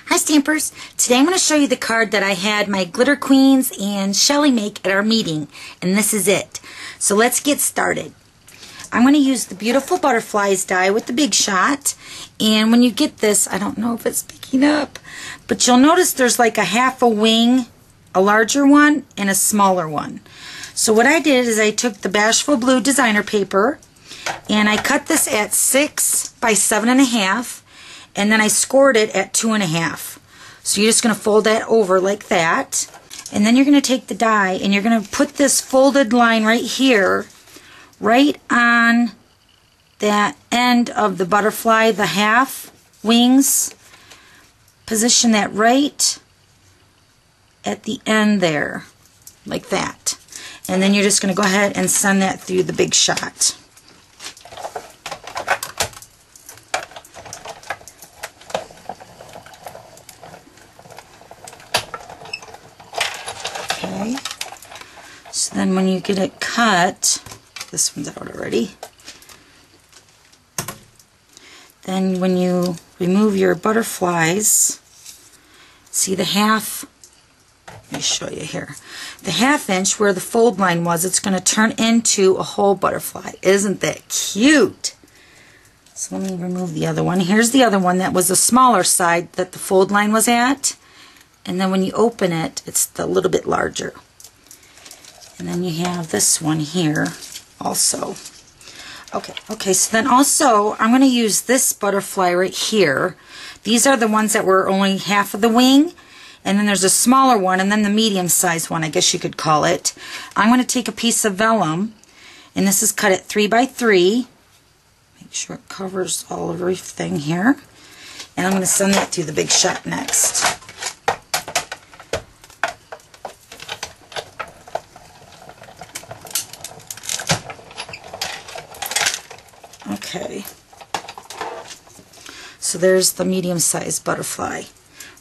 Hi Stampers! Today I'm going to show you the card that I had my Glitter Queens and Shelly make at our meeting, and this is it. So let's get started. I'm going to use the Beautiful Butterflies die with the Big Shot, and when you get this, I don't know if it's picking up, but you'll notice there's like a half a wing, a larger one, and a smaller one. So what I did is I took the Bashful Blue designer paper, and I cut this at 6 by 7.5, and then I scored it at 2.5. So you're just going to fold that over like that, and then you're going to take the die and you're going to put this folded line right here, right on that end of the butterfly, the half wings. Position that right at the end there, like that. And then you're just going to go ahead and send that through the Big Shot. Okay, so then when you get it cut, this one's out already, then when you remove your butterflies, see the half, let me show you here, the ½ inch where the fold line was, it's going to turn into a whole butterfly. Isn't that cute? So let me remove the other one. Here's the other one that was the smaller side that the fold line was at. And then when you open it, it's a little bit larger. And then you have this one here also. Okay, so then also I'm going to use this butterfly right here. These are the ones that were only half of the wing. And then there's a smaller one, and then the medium-sized one, I guess you could call it. I'm going to take a piece of vellum, and this is cut at 3 by 3. Make sure it covers all of everything here. And I'm going to send that through the Big Shot next. Okay, so there's the medium-sized butterfly.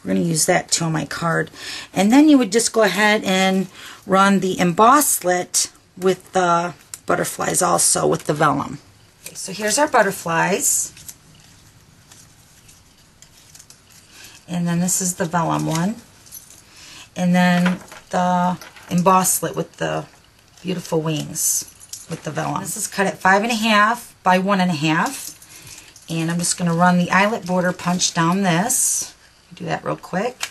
We're going to use that too on my card. And then you would just go ahead and run the embosslit with the butterflies also with the vellum. Okay, so here's our butterflies. And then this is the vellum one. And then the embosslit with the beautiful wings with the vellum. This is cut at 5.5 by 1.5. And I'm just going to run the eyelet border punch down this. Do that real quick.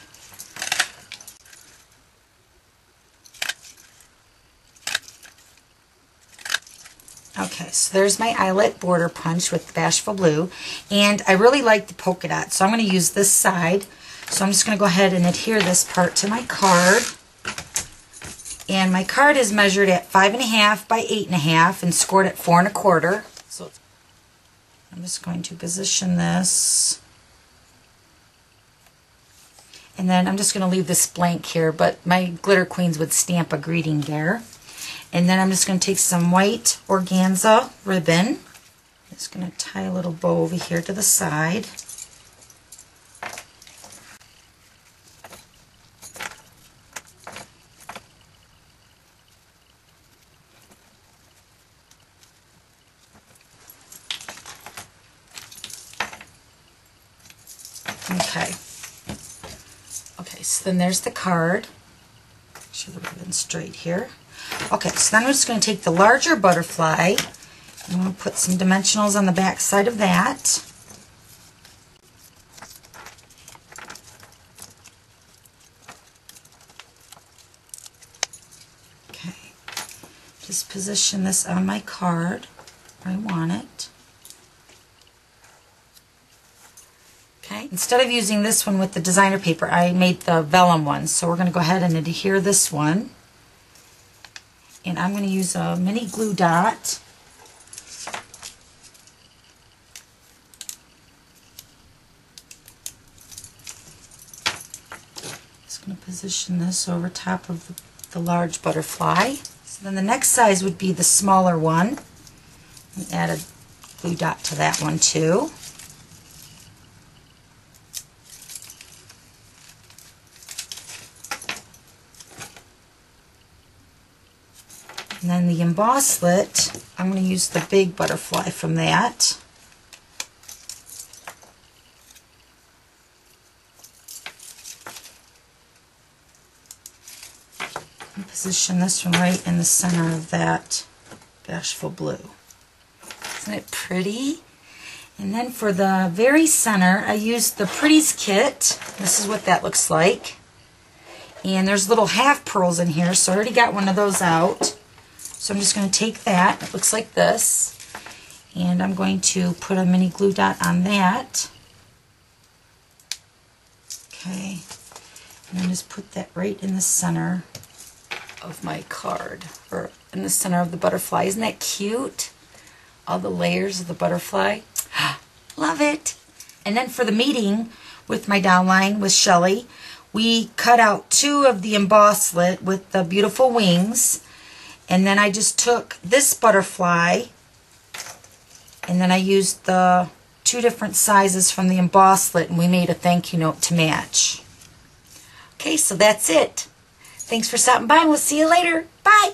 Okay, so there's my eyelet border punch with the Bashful Blue, and I really like the polka dot, so I'm going to use this side. So I'm just going to go ahead and adhere this part to my card, and my card is measured at 5.5 by 8.5 and scored at 4.25. So I'm just going to position this. And then I'm just going to leave this blank here, but my Glitter Queens would stamp a greeting there. And then I'm just going to take some white organza ribbon. I'm just going to tie a little bow over here to the side. Okay. Okay, so then there's the card. Make sure the ribbon's straight here. Okay, so then I'm just going to take the larger butterfly, and I'm going to put some dimensionals on the back side of that. Okay, just position this on my card where I want it. Okay, instead of using this one with the designer paper, I made the vellum one. So we're going to go ahead and adhere this one. And I'm going to use a mini glue dot. Just going to position this over top of the large butterfly. So then the next size would be the smaller one. And add a glue dot to that one too. And then the embosslit, I'm going to use the big butterfly from that. Position this one right in the center of that Bashful Blue. Isn't it pretty? And then for the very center, I used the Pretties kit. This is what that looks like. And there's little half pearls in here, so I already got one of those out. So I'm just going to take that. It looks like this. And I'm going to put a mini glue dot on that. Okay. And then just put that right in the center of my card, or in the center of the butterfly. Isn't that cute? All the layers of the butterfly. Love it. And then for the meeting with my downline with Shelly, we cut out 2 of the embosslit with the beautiful wings. And then I just took this butterfly and then I used the 2 different sizes from the embosslit, and we made a thank you note to match. Okay, so that's it. Thanks for stopping by, and we'll see you later. Bye.